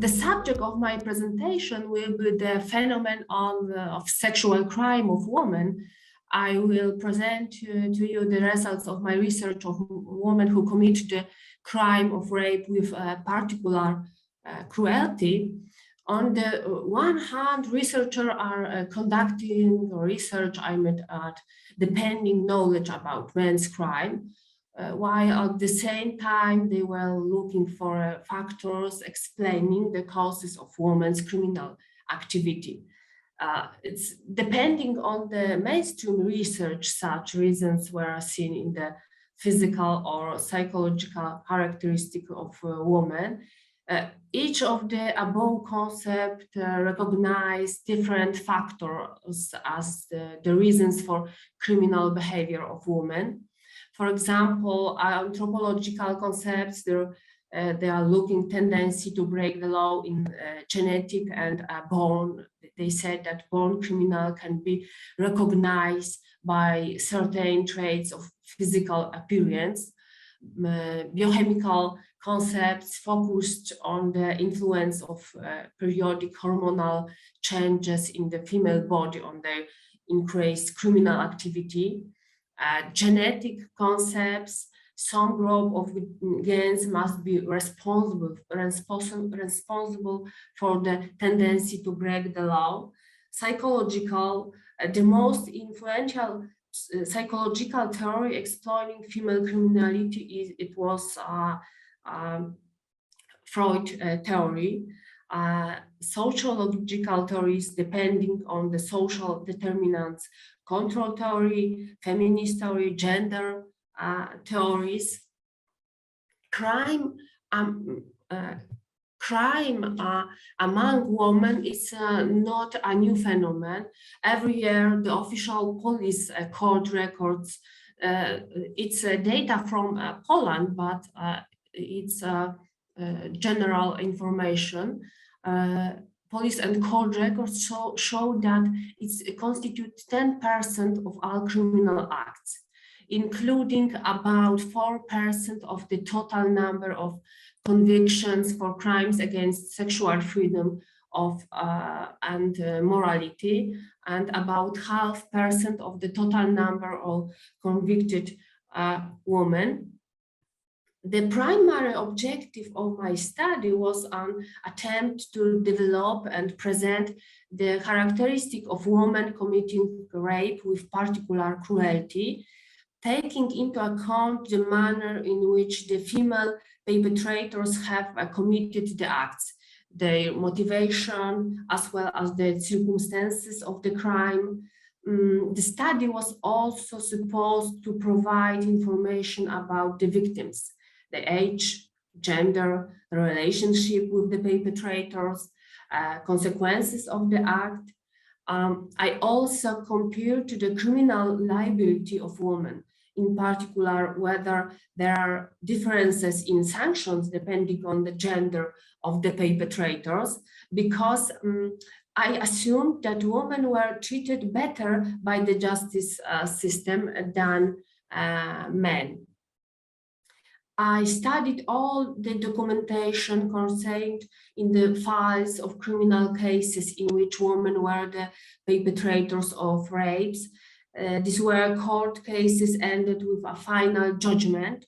The subject of my presentation will be the phenomenon of sexual crime of women. I will present to you the results of my research of women who commit the crime of rape with particular cruelty. On the one hand, researchers are conducting research aimed at depending knowledge about men's crime, while at the same time they were looking for factors explaining the causes of women's criminal activity. It's depending on the mainstream research, such reasons were seen in the physical or psychological characteristic of women. Each of the above concepts recognize different factors as the reasons for criminal behavior of women. For example, anthropological concepts, they are looking tendency to break the law in genetic and born. They said that born criminal can be recognized by certain traits of physical appearance. Biochemical concepts focused on the influence of periodic hormonal changes in the female body on their increased criminal activity. Genetic concepts, some group of genes must be responsible for the tendency to break the law. Psychological, the most influential psychological theory exploring female criminality was Freud theory. Sociological theories depending on the social determinants, control theory, feminist theory, gender theories. Crime among women is not a new phenomenon. Every year, the official police court records, it's data from Poland, but it's general information. Police and court records show that it constitutes 10% of all criminal acts, including about 4% of the total number of convictions for crimes against sexual freedom and morality, and about 0.5% of the total number of convicted women. The primary objective of my study was an attempt to develop and present the characteristic of women committing rape with particular cruelty, taking into account the manner in which the female perpetrators have committed the acts, their motivation, as well as the circumstances of the crime. The study was also supposed to provide information about the victims, the age, gender, the relationship with the perpetrators, consequences of the act. I also compared to the criminal liability of women, in particular, whether there are differences in sanctions depending on the gender of the perpetrators, because I assumed that women were treated better by the justice system than men. I studied all the documentation contained in the files of criminal cases in which women were the perpetrators of rapes. These were court cases ended with a final judgment.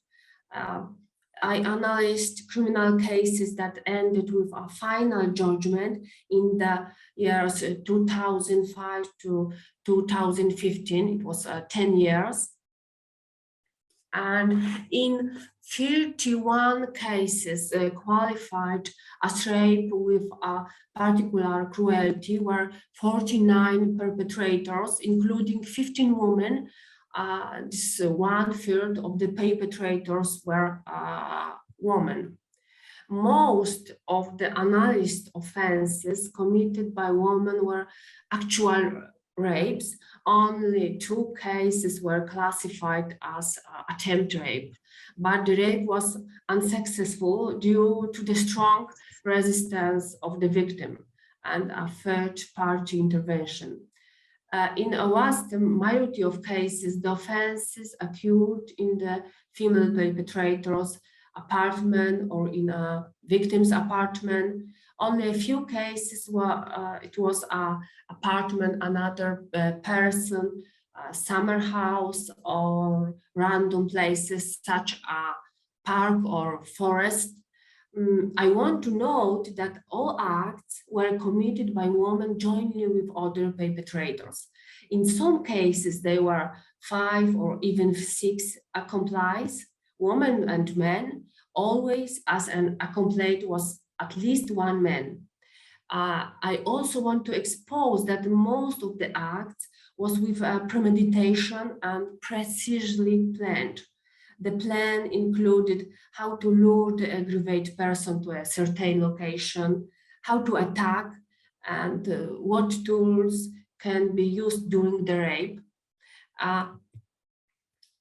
I analyzed criminal cases that ended with a final judgment in the years 2005 to 2015. It was 10 years. And in 31 cases qualified as rape with a particular cruelty, where 49 perpetrators, including 15 women, this 1/3 of the perpetrators were women. Most of the analyzed offenses committed by women were actual rapes. Only 2 cases were classified as attempt rape, but the rape was unsuccessful due to the strong resistance of the victim and a third-party intervention. In a vast majority of cases, the offenses occurred in the female perpetrator's apartment or in a victim's apartment. Only a few cases were it was a apartment, another person, summer house, or random places such a park or forest. I want to note that all acts were committed by women jointly with other perpetrators. In some cases, there were 5 or even 6 accomplices, women and men, always as an accomplice was at least one man. I also want to expose that most of the acts was with premeditation and precisely planned. The plan included how to lure the aggravated person to a certain location, how to attack, and what tools can be used during the rape.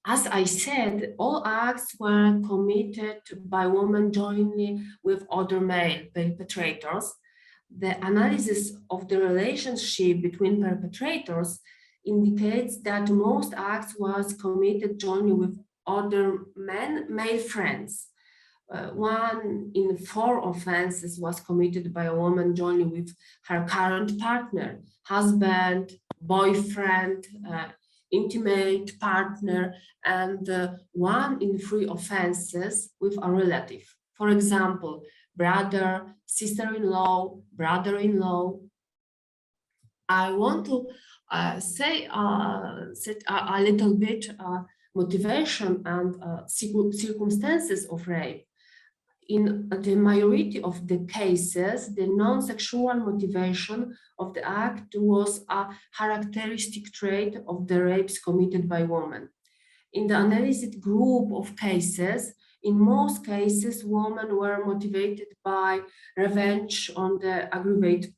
As I said, all acts were committed by women jointly with other male perpetrators. The analysis of the relationship between perpetrators indicates that most acts was committed jointly with other male friends. 1 in 4 offenses was committed by a woman jointly with her current partner, husband, boyfriend, intimate partner, and 1 in 3 offenses with a relative. For example, brother, sister-in-law, brother-in-law. I want to say a little bit motivation and circumstances of rape. In the majority of the cases, the non-sexual motivation of the act was a characteristic trait of the rapes committed by women. In the analyzed group of cases, in most cases, women were motivated by revenge on the aggravated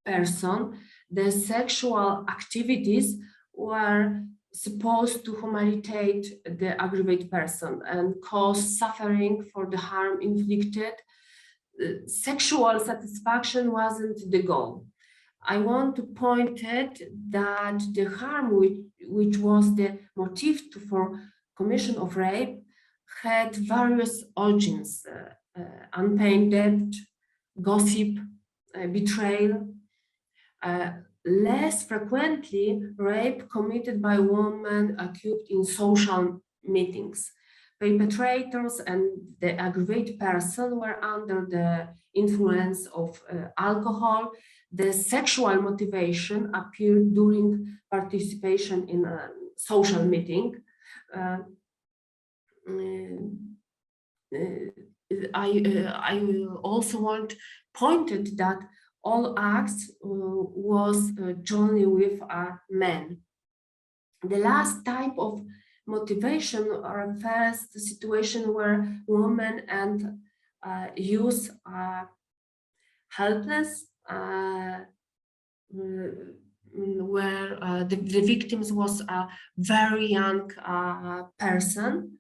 person. The sexual activities were supposed to humiliate the aggravated person and cause suffering for the harm inflicted. Sexual satisfaction wasn't the goal. I want to point out that the harm which was the motive for commission of rape had various origins: unpaid debt, gossip, betrayal. Less frequently, rape committed by women occurred in social meetings. Perpetrators and the aggravated person were under the influence of alcohol. The sexual motivation appeared during participation in a social meeting. I also want pointed that all acts was jointly with men. The last type of motivation refers to situation where women and youth are helpless, where the victims was a very young person,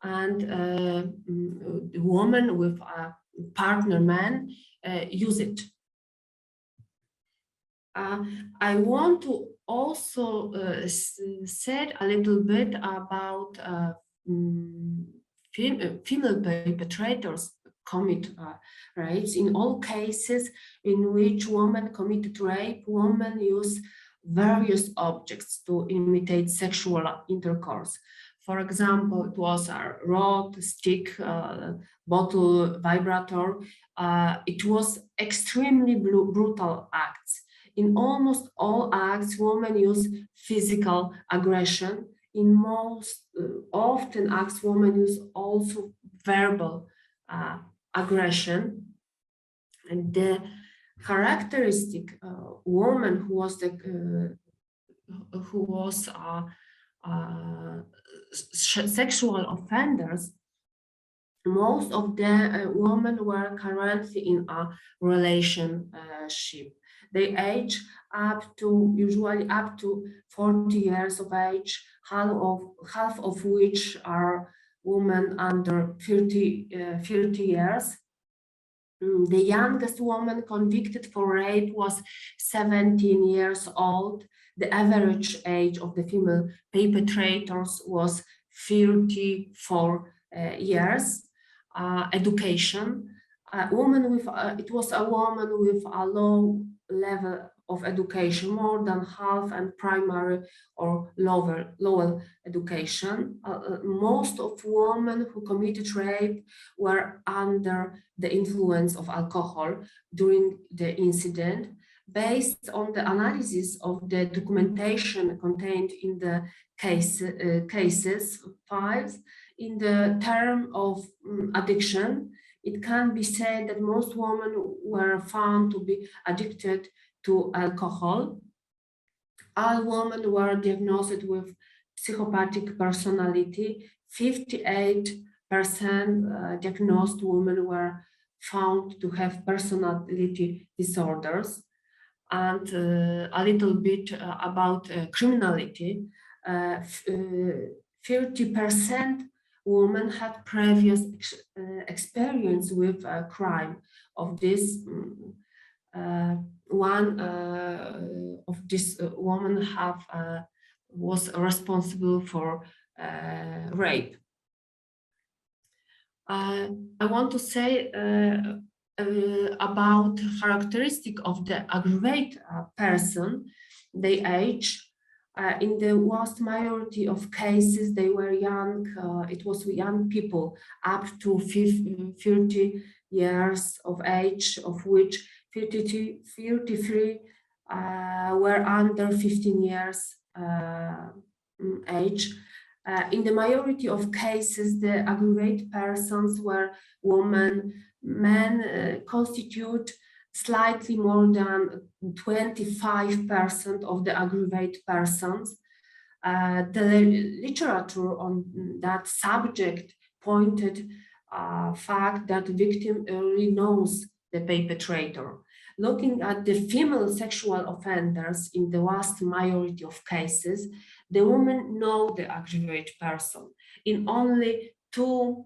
and the woman with a partner man use it. I want to also say a little bit about female perpetrators commit rapes. In all cases in which women committed rape, women use various objects to imitate sexual intercourse. For example, it was a rod, stick, bottle, vibrator. It was extremely brutal acts. In almost all acts, women use physical aggression. In most often acts, women use also verbal aggression. And the characteristic woman who was sexual offenders, most of the women were currently in a relationship. They age usually up to 40 years of age, half of which are women under 30 years. The youngest woman convicted for rape was 17 years old. The average age of the female perpetrators was 34 years. Education. it was a woman with a low level of education, more than half, and primary or lower education. Most of women who committed rape were under the influence of alcohol during the incident. Based on the analysis of the documentation contained in the cases files, in the term of addiction, it can be said that most women were found to be addicted to alcohol. All women were diagnosed with psychopathic personality. 58% diagnosed women were found to have personality disorders. And a little bit about criminality. 30% women had previous experience with crime. Of this, one of this woman was responsible for rape. I want to say about characteristic of the aggravate person, the age. In the vast majority of cases, they were young. It was young people up to 30 years of age, of which 33 were under 15 years age. In the majority of cases, the aggravate persons were women. Men constitute slightly more than 25% of the aggravate persons. The literature on that subject pointed fact that the victim early knows the perpetrator. Looking at the female sexual offenders in the vast majority of cases, the women know the aggravate person. In only 2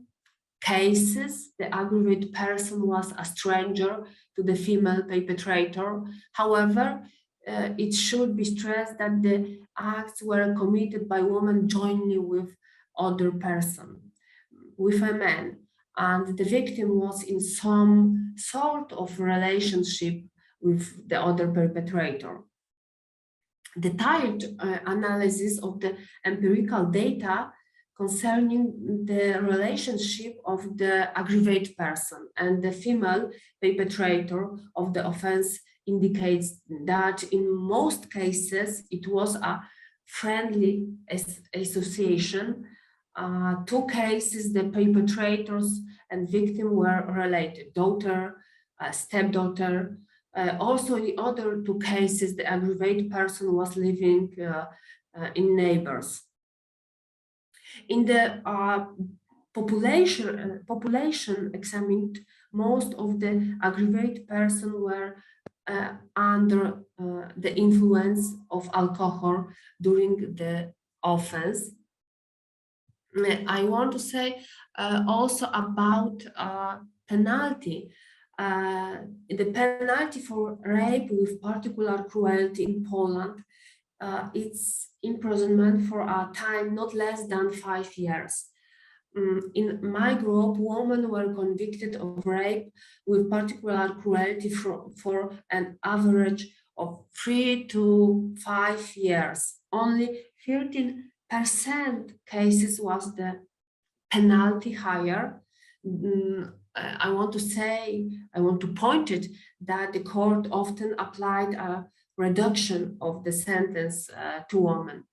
cases, the aggravate person was a stranger to the female perpetrator. However, it should be stressed that the acts were committed by women jointly with other person, with a man, and the victim was in some sort of relationship with the other perpetrator. Detailed analysis of the empirical data concerning the relationship of the aggravate person and the female perpetrator of the offense indicates that in most cases it was a friendly association. 2 cases, the perpetrators and victim were related, daughter, stepdaughter. Also, in the other 2 cases, the aggravate person was living in neighbors. In the population examined, most of the aggravate person were under the influence of alcohol during the offense. I want to say also about penalty. The penalty for rape with particular cruelty in Poland, it's imprisonment for a time not less than 5 years. In my group, women were convicted of rape with particular cruelty for an average of 3 to 5 years. Only 13% cases was the penalty higher. I want to point it that the court often applied a reduction of the sentence to women,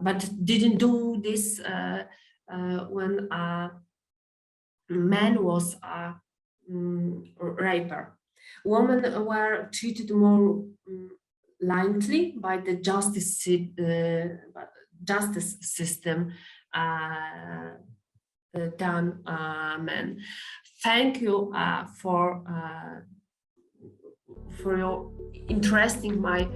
but didn't do this when a man was a raper. Women were treated more lightly by the justice system than men. Thank you for your interesting my